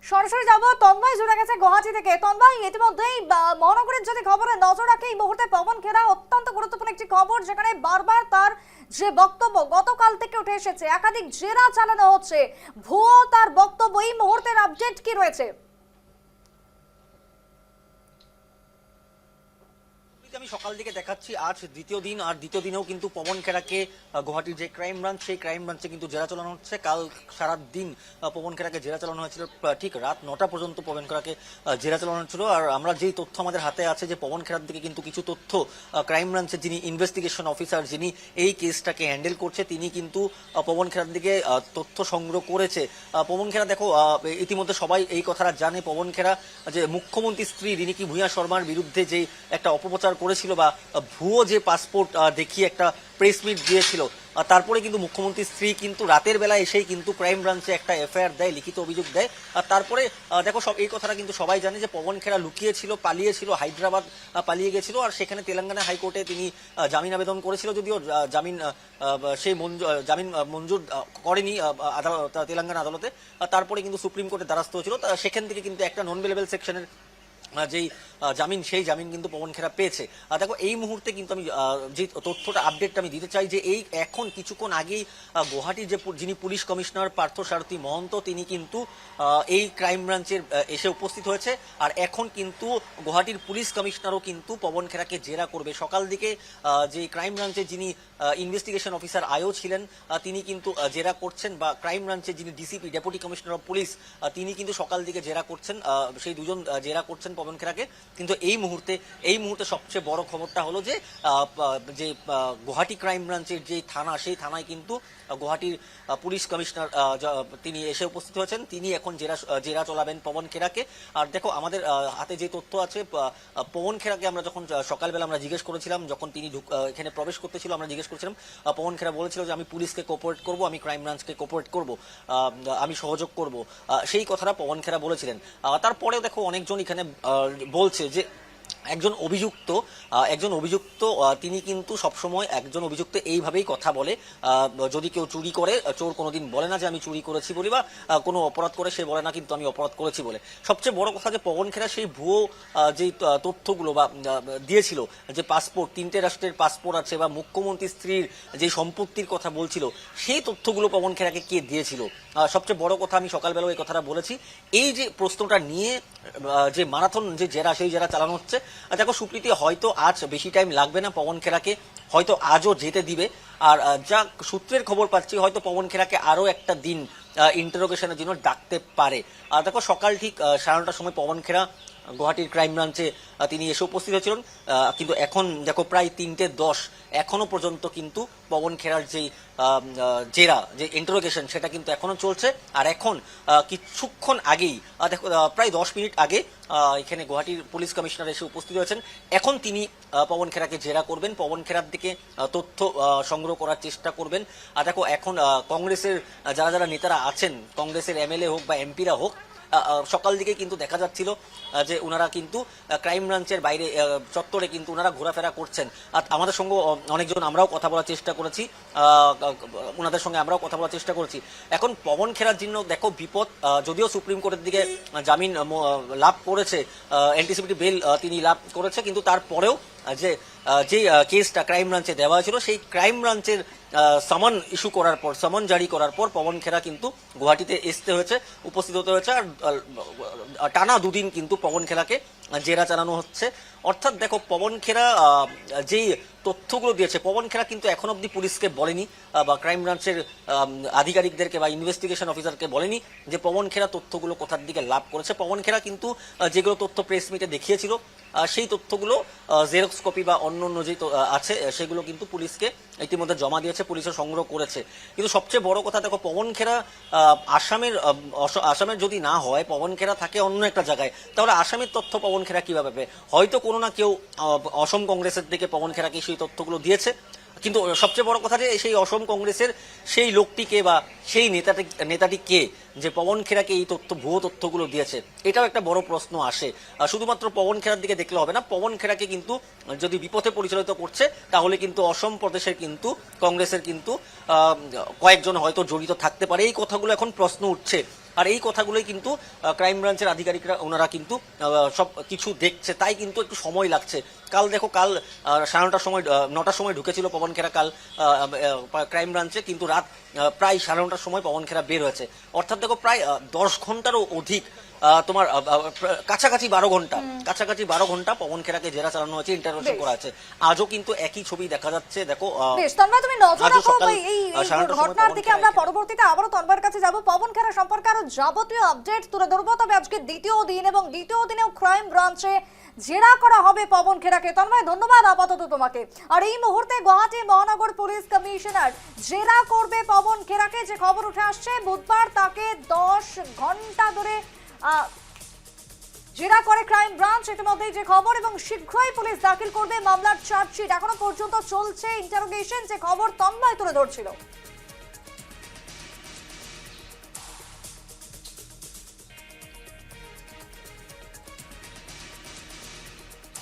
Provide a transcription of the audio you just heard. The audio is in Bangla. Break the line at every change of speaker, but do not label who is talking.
সরাসরি যাব তন্ময় জুড়ে গেছে গুয়াহাটি থেকে। তন্ময়, ইতিমধ্যেই মহানগরের যদি খবরে নজর রাখে এই মুহূর্তে পবন খেরা অত্যন্ত গুরুত্বপূর্ণ একটি খবর, যেখানে বারবার তার যে বক্তব্য গতকাল থেকে উঠে এসেছে, একাধিক জেরা চালানো হচ্ছে, ভুয়ো তার বক্তব্য, এই মুহূর্তের আপডেট কি রয়েছে?
আমি সকাল থেকে দেখাচ্ছি আজ দ্বিতীয় দিন, আর দ্বিতীয় দিনেও কিন্তু পবন খেরাকে গুয়াহাটির যে ক্রাইম ব্রাঞ্চ, সেই ক্রাইম ব্রাঞ্চে কিন্তু জেরা চালানো হচ্ছে। কাল সারা দিন পবন খেরাকে জেরা চালানো হয়েছিল, ঠিক রাত 9টা পর্যন্ত পবন খেরাকে জেরা চালানো হচ্ছিল। আর আমরা যেই তথ্য আমাদের হাতে আছে যে পবন খেরার দিকে কিন্তু কিছু তথ্য ক্রাইম ব্রাঞ্চের যিনি ইনভেস্টিগেশন অফিসার, যিনি এই কেসটাকে হ্যান্ডেল করছে, তিনি কিন্তু পবন খেরার দিকে তথ্য সংগ্রহ করেছে। পবন খেরা দেখো, ইতিমধ্যে সবাই এই কথাটা জানে, পবন খেরা যে মুখ্যমন্ত্রীর স্ত্রী রিনিকি ভূঁইয়া শর্মার বিরুদ্ধে যে একটা অপপ্রচার করেছিল বা ভুয়ো যে পাসপোর্ট দেখিয়ে একটা প্রেস মিট দিয়েছিল, তারপরে কিন্তু মুখ্যমন্ত্রীর স্ত্রী কিন্তু রাতের বেলা এসেই কিন্তু ক্রাইম ব্রাঞ্চে একটা এফআইআর দেয়, লিখিত অভিযোগ দেয়। আর তারপরে দেখো, সব এই কথাটা কিন্তু সবাই জানে যে পবন খেরা লুকিয়েছিল, পালিয়েছিল, হায়দ্রাবাদ পালিয়ে গেছিল। আর সেখানে তেলেঙ্গানা হাইকোর্টে তিনি জামিন আবেদন করেছিল, যদিও জামিন মঞ্জুর করেনি তেলেঙ্গানা আদালতে। তারপরে কিন্তু সুপ্রিম কোর্টের দ্বারস্থ হয়েছিল, সেখান থেকে কিন্তু একটা নন বেলেবল সেকশনের যেই জামিন, সেই জামিন কিন্তু পবন খেরা পেয়েছে। দেখো, এই মুহূর্তে কিন্তু আমি যে তথ্যটা আপডেটটা আমি দিতে চাই যে এই এখন কিছুক্ষণ আগেই গুয়াহাটির যে যিনি পুলিশ কমিশনার পার্থসারথী মহন্ত, তিনি কিন্তু এই ক্রাইম ব্রাঞ্চের এসে উপস্থিত হয়েছে। আর এখন কিন্তু গুয়াহাটির পুলিশ কমিশনারও কিন্তু পবন খেরাকে জেরা করবে। সকাল দিকে যে ক্রাইম ব্রাঞ্চের যিনি ইনভেস্টিগেশন অফিসার আয়ও ছিলেন, তিনি কিন্তু জেরা করছেন, বা ক্রাইম ব্রাঞ্চের যিনি DCP deputy commissioner of police, তিনি কিন্তু সকাল দিকে জেরা করছেন। সেই দুজন জেরা করছেন পবন খেরাকে। কিন্তু এই মুহূর্তে সবচেয়ে বড় খবরটা হলো যে গুয়াহাটি ক্রাইম ব্রাঞ্চের যে থানা, সেই থানায় কিন্তু গুয়াহাটির পুলিশ কমিশনার তিনি এসে উপস্থিত হয়েছেন। তিনি এখন জেরা চলাবেন পবন খেরাকে। আর দেখো, আমাদের হাতে যে তথ্য আছে, পবন খেরাকে আমরা যখন সকালবেলা আমরা জিজ্ঞেস করেছিলাম, যখন তিনি এখানে প্রবেশ করতেছিল, আমরা জিজ্ঞেস করেছিলাম, পবন খেরা বলেছিল যে আমি পুলিশকে কোঅপারেট করব, আমি ক্রাইম ব্রাঞ্চকে কোঅপারেট করব, আমি সহযোগ করব, সেই কথাটা পবন খেরা বলেছিলেন। তারপরেও দেখো, অনেকজন এখানে বলছে যে একজন অভিযুক্ত তিনি কিন্তু সবসময় একজন অভিযুক্ত এইভাবেই কথা বলে। যদি কেউ চুরি করে, চোর কোনোদিন বলে না যে আমি চুরি করেছি বলি, বা কোনো অপরাধ করে সে বলে না কিন্তু আমি অপরাধ করেছি বলে। সবচেয়ে বড় কথা যে পবন খেরা সেই ভুয়ো যে তথ্যগুলো বা দিয়েছিল, যে পাসপোর্ট, 3টে রাষ্ট্রের পাসপোর্ট আছে, বা মুখ্যমন্ত্রীর স্ত্রীর যে সম্পত্তির কথা বলছিল, সেই তথ্যগুলো পবন খেরাকে কে দিয়েছিল। সবচেয়ে বড় কথা, আমি সকালবেলাও এই কথাটা বলেছি, এই যে প্রশ্নটা নিয়ে যে মারাথন যে জেরা, সেই জেরা চালানো হচ্ছে। দেখো সুপ্রীতি, হয়তো আজ বেশি টাইম লাগবে না, পবন খেরাকে হয়তো আজও যেতে দিবে। আর যা সূত্রের খবর পাচ্ছি, হয়তো পবন খেরাকে আরো একটা দিন ইন্টারোগেশনের জন্য ডাকতে পারে। আর দেখো, সকাল ঠিক 9:30টার সময় পবন খেরা গুয়াহাটির ক্রাইম ব্রাঞ্চে তিনি এসে উপস্থিত হয়েছিলেন। কিন্তু এখন দেখো প্রায় 3:10, এখনো পর্যন্ত কিন্তু পবন খেরার যেই জেরা, যে ইন্টারোগেশন, সেটা কিন্তু এখনো চলছে। আর এখন কিছুক্ষণ আগেই দেখো, প্রায় 10 মিনিট আগে এখানে গুয়াহাটির পুলিশ কমিশনার এসে উপস্থিত হয়েছেন। এখন তিনি পবন খেরাকে জেরা করবেন, পবন খেরার দিকে তথ্য সংগ্রহ করার চেষ্টা করবেন। আর দেখো, এখন কংগ্রেসের যারা নেতারা আছেন, কংগ্রেসের এমএলএ হোক বা এমপিরা হোক, সকাল দিকে কিন্তু দেখা যাচ্ছিল যে ওনারা কিন্তু ক্রাইম ব্রাঞ্চের বাইরে চত্বরে কিন্তু ওনারা ঘোরাফেরা করছেন। আর আমাদের সঙ্গে অনেকজন আমরাও কথা বলার চেষ্টা করেছি, ওনাদের সঙ্গে আমরাও কথা বলার চেষ্টা করেছি। এখন পবন খেরার জন্য দেখো বিপদ, যদিও সুপ্রিম কোর্টের দিকে জামিন লাভ করেছে, অ্যান্টিসিপেটরি বেল তিনি লাভ করেছে, কিন্তু তারপরেও যে কেসটা ক্রাইম ব্রাঞ্চে দেওয়া হয়েছিল, সেই ক্রাইম ব্রাঞ্চের সামন জারি করার পর পবন খেরা কিন্তু গুয়াহাটিতে উপস্থিত হতে হয়েছে। আর টানা 2 দিন কিন্তু পবন খেরাকে জেরা চালানো হচ্ছে। অর্থাৎ দেখো, পবন খেরা যেই তথ্যগুলো দিয়েছে, পবন খেরা কিন্তু এখন অব্দি পুলিশকে বলেনি, বা ক্রাইম ব্রাঞ্চের আধিকারিকদেরকে বা ইনভেস্টিগেশন অফিসারকে বলেনি যে পবন খেরা তথ্যগুলো কোথার দিকে লাভ করেছে। পবন খেরা কিন্তু যেগুলো তথ্য প্রেস মিটে দেখিয়েছিল, সেই তথ্যগুলো জেরক্স কপি বা অন্য যে আছে, সেগুলো কিন্তু পুলিশকে ইতিমধ্যে জমা দিয়েছে, পুলিশও সংগ্রহ করেছে। কিন্তু সবচেয়ে বড় কথা, দেখো, পবন খেরা আসামের যদি না হয়, পবন খেরা থাকে অন্য একটা জায়গায়, তাহলে আসামের তথ্য পবন খেরা কিভাবে পাবে? হয়তো কোনো না কেউ অসম কংগ্রেসের দিকে পবন খেরাকে সেই তথ্যগুলো দিয়েছে। কিন্তু সবচেয়ে বড় কথা যে সেই অসম কংগ্রেসের সেই লোকটিকে বা সেই নেতাটি কে, যে পবন খেরাকে এই ভুয়ো তথ্যগুলো দিয়েছে, এটাও একটা বড় প্রশ্ন আসে। শুধুমাত্র পবন খেরার দিকে দেখলে হবে না, পবন খেরাকে কিন্তু যদি বিপথে পরিচালিত করছে, তাহলে কিন্তু অসম প্রদেশের কিন্তু কংগ্রেসের কিন্তু কয়েকজন হয়তো জড়িত থাকতে পারে। এই কথাগুলো এখন প্রশ্ন উঠছে। আর এই কথাগুলোই কিন্তু ক্রাইম ব্রাঞ্চের আধিকারিকরা ওনারা কিন্তু সব কিছু দেখছে, তাই কিন্তু একটু সময় লাগছে। কাল দেখো, কাল 9:30টার সময় 9টার সময় ঢুকেছিল পবন খেরা কাল ক্রাইম ব্রাঞ্চে, কিন্তু রাত প্রায় 9:30টার সময় পবন খেরা বের হয়েছে। অর্থাৎ দেখো প্রায় 10 ঘন্টারও অধিক, তোমার কাছাকাছি 12 ঘন্টা পবন খেরাকে জেরা চালানো হয়েছে, ইন্টারোগেশন করা আছে। আজও কিন্তু একই ছবি দেখা যাচ্ছে। দেখো
বেশ, তন্ময় তুমি নজর
আজও
রাখো
সকাল
এই
9:30টার সময়
ঘটনার
পবন
দিকে।
খেরা
আমরা
এখানে-
পরবর্তীতে আবারও তন্ময়ের কাছে যাব। পবন খেরা সম্পর্কে আরো যাবতীয় আপডেট তুলে ধরবো। তবে আজকে দ্বিতীয় দিন এবং দ্বিতীয় দিনেও ক্রাইম ব্রাঞ্চে জেরা করা হবে পবন খেরাকে। তন্ময়, ধন্যবাদ আপাতত তোমাকে। আর এই মুহূর্তে গুয়াহাটি মহানগর পুলিশ কমিশনার জেরা করবে পবন খেরাকে। যে খবর উঠে আসছে, বুধবার তাকে 10 ঘন্টা ধরে জেরা করে ক্রাইম ব্রাঞ্চ, ইতিমধ্যেই যে খবর, এবং শীঘ্রই পুলিশ দাখিল করবে মামলার চার্জশিট। এখনো পর্যন্ত চলছে ইন্টারোগেশন, যে খবর তন্ময় তুলে ধরছিল।